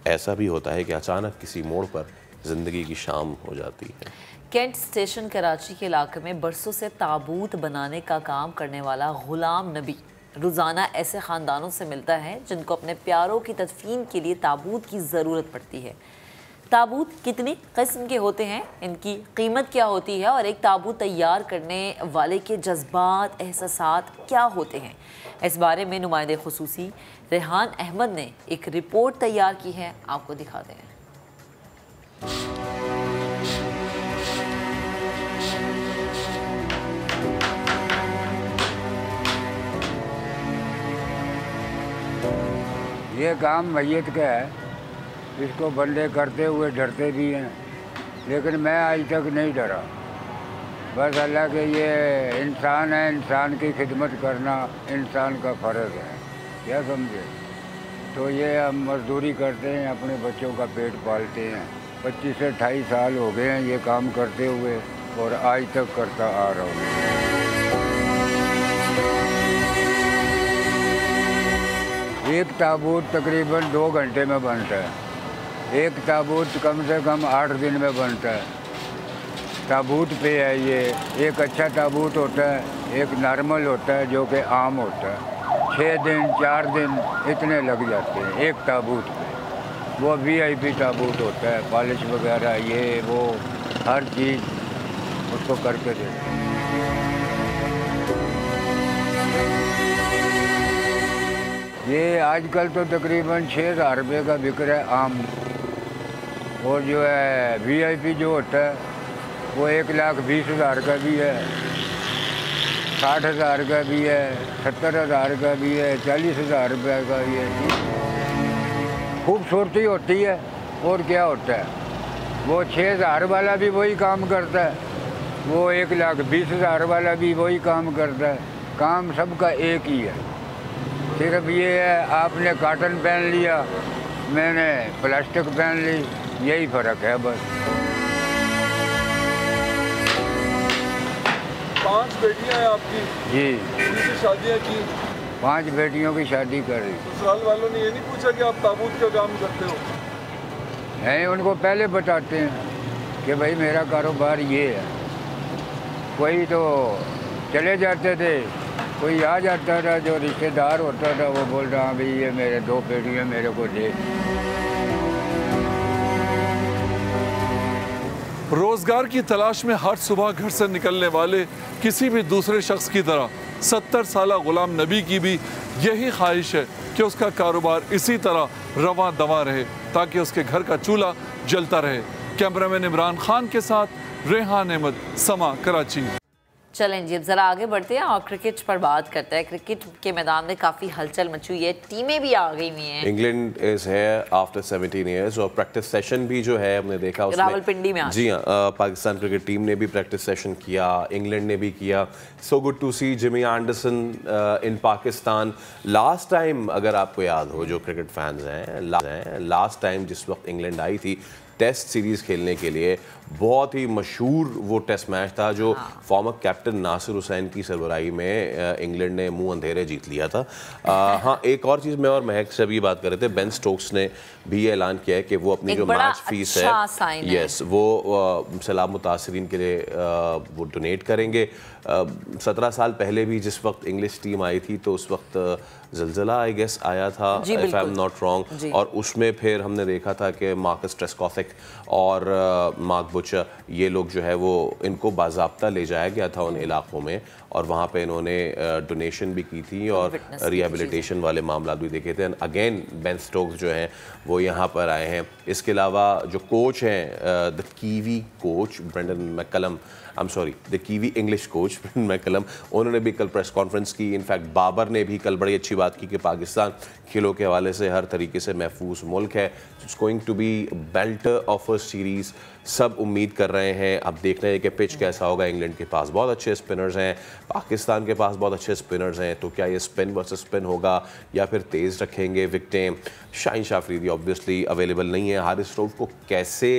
Speaker 1: ऐसा भी होता है कि अचानक किसी मोड़ पर ज़िंदगी की शाम हो जाती है।
Speaker 2: कैंट स्टेशन कराची के इलाके में बरसों से ताबूत बनाने का काम करने वाला गुलाम नबी रोज़ाना ऐसे ख़ानदानों से मिलता है जिनको अपने प्यारों की तदफीन के लिए ताबूत की ज़रूरत पड़ती है। ताबूत कितनी किस्म के होते हैं, इनकी कीमत क्या होती है और एक ताबूत तैयार करने वाले के जज्बात एहसासात क्या होते हैं, इस बारे में नुमाइंदे खुसूसी रेहान अहमद ने एक रिपोर्ट तैयार की है, आपको दिखाते हैं।
Speaker 8: ये काम मैयत का है, इसको बंदे करते हुए डरते भी हैं, लेकिन मैं आज तक नहीं डरा। बस अल्लाह के ये इंसान है, इंसान की खिदमत करना इंसान का फ़र्ज़ है, क्या समझे। तो ये हम मजदूरी करते हैं, अपने बच्चों का पेट पालते हैं। 25 से 28 साल हो गए हैं ये काम करते हुए और आज तक करता आ रहा हूँ। एक ताबूत तकरीबन 2 घंटे में बनता है, एक ताबूत कम से कम 8 दिन में बनता है। ताबूत पे है ये, एक अच्छा ताबूत होता है, एक नॉर्मल होता है जो कि आम होता है। 6 दिन 4 दिन इतने लग जाते हैं एक ताबूत पे। वो VIP ताबूत होता है, पॉलिश वगैरह ये वो हर चीज़ उसको करके देते हैं। ये आजकल तो तकरीबन 6,000 रुपये का बिक रहा है आम, और जो है VIP जो होता है वो 1,20,000 का भी है, 60,000 का भी है, 70,000 का भी है, 40,000 रुपये का भी है। खूबसूरती होती है और क्या होता है, वो 6,000 वाला भी वही काम करता है, वो 1,20,000 वाला भी वही काम करता है। काम सबका एक ही है, सिर्फ ये है आपने कॉटन पहन लिया, मैंने प्लास्टिक पहन ली, यही फ़र्क है बस।
Speaker 9: 5 बेटियां हैं आपकी?
Speaker 8: जी।
Speaker 9: उनकी शादियां की?
Speaker 8: 5 बेटियों की शादी कर रही।
Speaker 9: ससुराल वालों ने ये नहीं पूछा कि आप ताबूत का काम करते हो?
Speaker 8: नहीं, उनको पहले बताते हैं कि भाई मेरा कारोबार ये है। कोई तो चले जाते थे, कोई आ जाता था जो रिश्तेदार होता था, वो बोल रहा भाई ये मेरे 2 बेटियां मेरे को दे।
Speaker 9: रोजगार की तलाश में हर सुबह घर से निकलने वाले किसी भी दूसरे शख्स की तरह 70 साला गुलाम नबी की भी यही ख्वाहिश है कि उसका कारोबार इसी तरह रवां दवां रहे ताकि उसके घर का चूल्हा जलता रहे। कैमरामैन इमरान खान के साथ रेहान अहमद, समा, कराची।
Speaker 2: चलें जी, अब ज़रा आगे बढ़ते हैं और क्रिकेट पर बात करते हैं। क्रिकेट के मैदान में काफ़ी हलचल मची हुई है, टीमें भी आ गई हुई हैं।
Speaker 1: इंग्लैंड इज है आफ्टर 17 ईयर्स और प्रैक्टिस सेशन भी जो है हमने देखा उसमें
Speaker 2: रावलपिंडी में।
Speaker 1: जी हाँ, पाकिस्तान क्रिकेट टीम ने भी प्रैक्टिस सेशन किया, इंग्लैंड ने भी किया। So good to see Jimmy Anderson in Pakistan. Last time अगर आपको याद हो, जो क्रिकेट फैंस हैं, लास्ट टाइम जिस वक्त इंग्लैंड आई थी टेस्ट सीरीज़ खेलने के लिए, बहुत ही मशहूर वो टेस्ट मैच था जो फॉर्मर कैप्टन नासिर हुसैन की सरबराही में इंग्लैंड ने मुंह अंधेरे जीत लिया था। हाँ, एक और चीज़ मैं और महक से भी बात कर रहे थे, बेन स्टोक्स ने भी ऐलान किया है कि वो अपनी जो मैच फीस है, यस, वो सैलाब मुतासरीन के लिए वो डोनेट करेंगे। 17 साल पहले भी जिस वक्त इंग्लिश टीम आई थी तो उस वक्त ज़लज़ला आई गेस आया था, if I am not wrong, और उसमें फिर हमने देखा था कि मार्कस ट्रेस्कॉथेक मैलिक और मार्क बुचर, ये लोग जो है वो इनको बाज़ाब्ता ले जाया गया था उन इलाकों में और वहाँ पे इन्होंने डोनेशन भी की थी और रिहेबिलिटेशन वाले मामला भी देखे थे। अगेन बेन स्टोक्स जो हैं वो यहाँ पर आए हैं। इसके अलावा जो कोच हैं the Kiwi coach Brendon McCullum, the Kiwi English coach Brendon McCullum, उन्होंने भी कल प्रेस कॉन्फ्रेंस की। इनफैक्ट बाबर ने भी कल बड़ी अच्छी बात की कि पाकिस्तान खेलों के हवाले से हर तरीके से महफूज मुल्क है। It's going to be belt of a series. सब उम्मीद कर रहे हैं, अब देखना है कि पिच कैसा होगा। इंग्लैंड के पास बहुत अच्छे स्पिनर्स हैं, पाकिस्तान के पास बहुत अच्छे स्पिनर्स हैं, तो क्या ये स्पिन वर्सेस स्पिन होगा या फिर तेज़ रखेंगे विकेटें। शाहीन शाह अफरीदी ऑब्वियसली अवेलेबल नहीं है, हारिस रऊफ को कैसे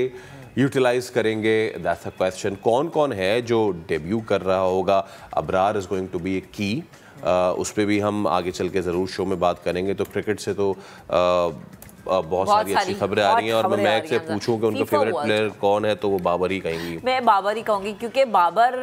Speaker 1: यूटिलाइज करेंगे, दैट्स अ क्वेश्चन। कौन कौन है जो डेब्यू कर रहा होगा, Abrar is going to be a key, उस पर भी हम आगे चल के ज़रूर शो में बात करेंगे। तो क्रिकेट से तो बहुत सारी अच्छी खबरें आ रही हैं और मैं मैच से पूछूं कि उनका फेवरेट प्लेयर कौन है तो वो बाबर ही कहेंगी।
Speaker 2: मैं बाबर ही कहूंगी क्योंकि बाबर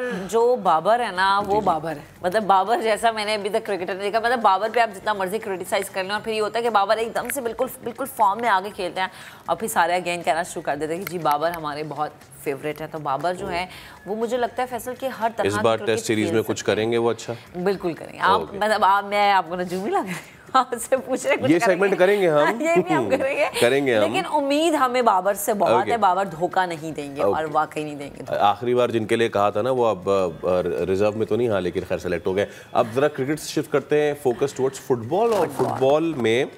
Speaker 2: है ना वो बाबर है, मतलब बाबर जैसा मैंने अभी तक क्रिकेटर नहीं देखा। मतलब बाबर पे आप जितना मर्जी क्रिटिसाइज कर लें और फिर ये होता है कि बाबर एकदम से बिल्कुल फॉर्म में आगे खेलते हैं और फिर सारे अगेन कहना शुरू कर देते हैं कि जी बाबर हमारे बहुत फेवरेट है। तो बाबर जो है वो मुझे लगता है फैसल के हर तरह
Speaker 1: इस बार टेस्ट सीरीज में कुछ करेंगे वो अच्छा
Speaker 2: बिल्कुल करेंगे। आप मतलब मैं आपको ना जूमी लग आपसे पूछ रहे
Speaker 1: ये सेगमेंट करेंगे हम
Speaker 2: ये भी हम करेंगे लेकिन उम्मीद हमें बाबर से बहुत है। बाबर धोखा नहीं देंगे और वाकई नहीं देंगे।
Speaker 1: आखिरी बार जिनके लिए कहा था ना वो अब रिजर्व में तो नहीं, हाँ लेकिन खैर सेलेक्ट हो गए। अब जरा क्रिकेट से शिफ्ट करते हैं, फोकस टुवर्ड्स फुटबॉल। और फुटबॉल में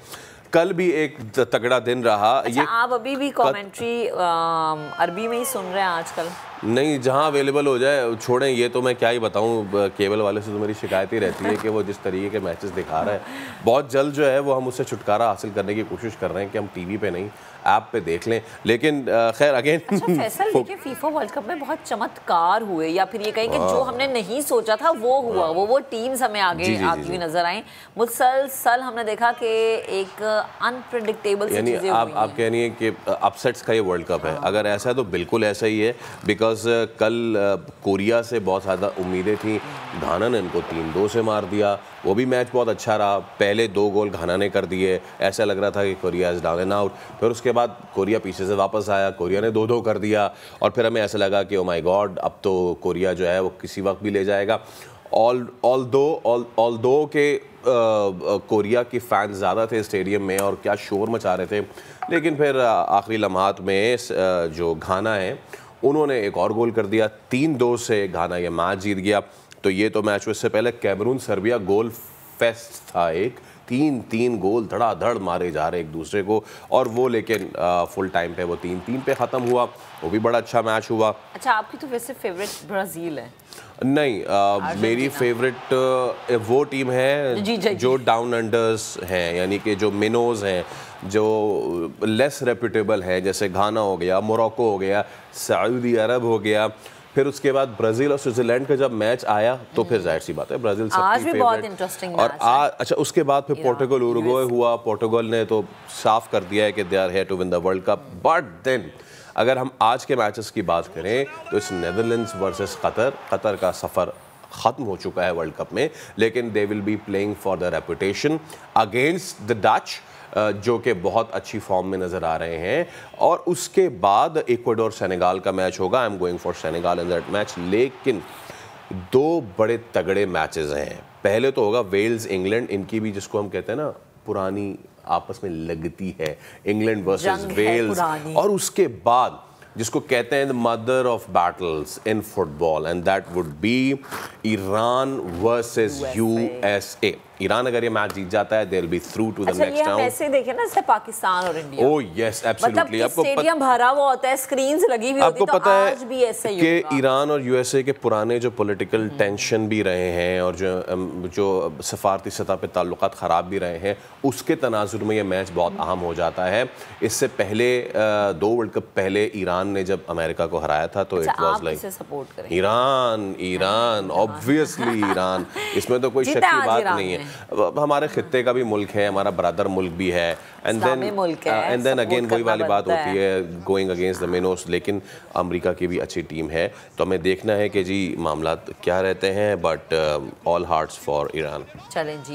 Speaker 1: कल भी एक तगड़ा दिन रहा।
Speaker 2: अच्छा, ये आप अभी भी कमेंट्री अरबी में ही सुन रहे हैं आजकल?
Speaker 1: नहीं, जहाँ अवेलेबल हो जाए छोड़ें। ये तो मैं क्या ही बताऊँ, केबल वाले से तो मेरी शिकायत ही रहती है कि वो जिस तरीके के मैचेस दिखा रहा है, बहुत जल्द जो है वो हम उससे छुटकारा हासिल करने की कोशिश कर रहे हैं कि हम टीवी पे नहीं ऐप पे देख लें। लेकिन खैर अगेन
Speaker 2: फैसल देखिए फीफा वर्ल्ड कप में बहुत चमत्कार हुए, या फिर ये कहें कि जो हमने नहीं सोचा था वो हुआ। वो टीम्स हमें आगे आती हुई नजर आई। मुसलसल हमने देखा कि एक अनप्रेडिक्टेबल सी चीजें हुई।
Speaker 1: आप कह रही हैं कि अपसेट्स का ये वर्ल्ड कप है। अगर ऐसा है तो बिल्कुल ऐसा ही है, बिकॉज कल कोरिया से बहुत ज़्यादा उम्मीदें थी। घाना ने इनको 3-2 से मार दिया, वो भी मैच बहुत अच्छा रहा। पहले 2 गोल घाना ने कर दिए, ऐसा लग रहा था कि Korea is down and out. फिर उसके बाद कोरिया पीछे से वापस आया, कोरिया ने 2-2 कर दिया और फिर हमें ऐसा लगा कि ओ माय गॉड अब तो कोरिया जो है वो किसी वक्त भी ले जाएगा। ऑल्दो के कोरिया की फैंस ज़्यादा थे स्टेडियम में और क्या शोर मचा रहे थे, लेकिन फिर आखिरी लम्हात में जो घाना है उन्होंने एक और गोल कर दिया। 3-2 से घाना ये मैच जीत गया। तो ये तो मैच इससे पहले कैमरून सर्बिया गोल फेस्ट था, एक 3 गोल धड़ाधड़ मारे जा रहे एक दूसरे को, और वो लेकिन फुल टाइम पे वो 3-3 पे ख़त्म हुआ। वो भी बड़ा अच्छा मैच हुआ।
Speaker 2: अच्छा, आपकी तो वैसे फेवरेट ब्राज़ील है?
Speaker 1: नहीं, मेरी फेवरेट वो टीम है जो डाउन अंडर्स हैं, यानी कि जो मिनोज हैं, जो लेस रेप्यूटेबल है, जैसे घाना हो गया, मोरक्को हो गया, सऊदी अरब हो गया। फिर उसके बाद ब्राज़ील और स्विट्ज़रलैंड का जब मैच आया तो फिर जाहिर सी बात है ब्राज़ील सबकी फेवरेट। बहुत इंटरेस्टिंग और अच्छा, उसके बाद फिर पोर्टुगल उरुग्वे हुआ। पोर्टुगल ने तो साफ कर दिया है कि they are here to win the world cup. But then अगर हम आज के मैचेस की बात करें तो इस नेदरलैंड्स वर्सेस कतर का सफ़र ख़त्म हो चुका है वर्ल्ड कप में, लेकिन दे will be playing for the reputation against the Dutch, जो कि बहुत अच्छी फॉर्म में नज़र आ रहे हैं। और उसके बाद इक्वाडोर सेनेगाल का मैच होगा। I am going for Senegal in that match. लेकिन 2 बड़े तगड़े मैचेस हैं। पहले तो होगा वेल्स इंग्लैंड, इनकी भी जिसको हम कहते हैं ना पुरानी आपस में लगती है, इंग्लैंड वर्सेस वेल्स। और उसके बाद जिसको कहते हैं the mother of battles in football, and that would be Iran versus USA. Iran अगर ये मैच जीत जाता है, they will be through to the next round.
Speaker 2: ऐसे देखें ना, जैसे पाकिस्तान और इंडिया।
Speaker 1: Oh yes, absolutely.
Speaker 2: आपको स्टेडियम भरा हुआ होता है, स्क्रीन्स लगी हुई होती है,
Speaker 1: आपको पता है
Speaker 2: आज भी ऐसे ही
Speaker 1: कि ईरान और यूएसए के पुराने जो पॉलिटिकल टेंशन भी रहे हैं और जो सफारती सतह पे ताल्लुकात ख़राब भी रहे हैं, उसके तनाजुर में ये मैच बहुत अहम हो जाता है। इससे पहले 2 वर्ल्ड कप पहले ईरान ने जब अमेरिका को हराया था तो it was like Iran obviously Iran, इसमें तो कोई शक की बात नहीं है। हमारे खित्ते का भी मुल्क है, हमारा ब्रदर मुल्क भी है। एंड देन अगेन वही वाली बात होती है गोइंग अगेंस्ट द मिनोस। लेकिन अमेरिका की भी अच्छी टीम है, तो हमें देखना है कि जी मामला क्या रहते हैं। But all hearts for Iran.
Speaker 2: चलें जी।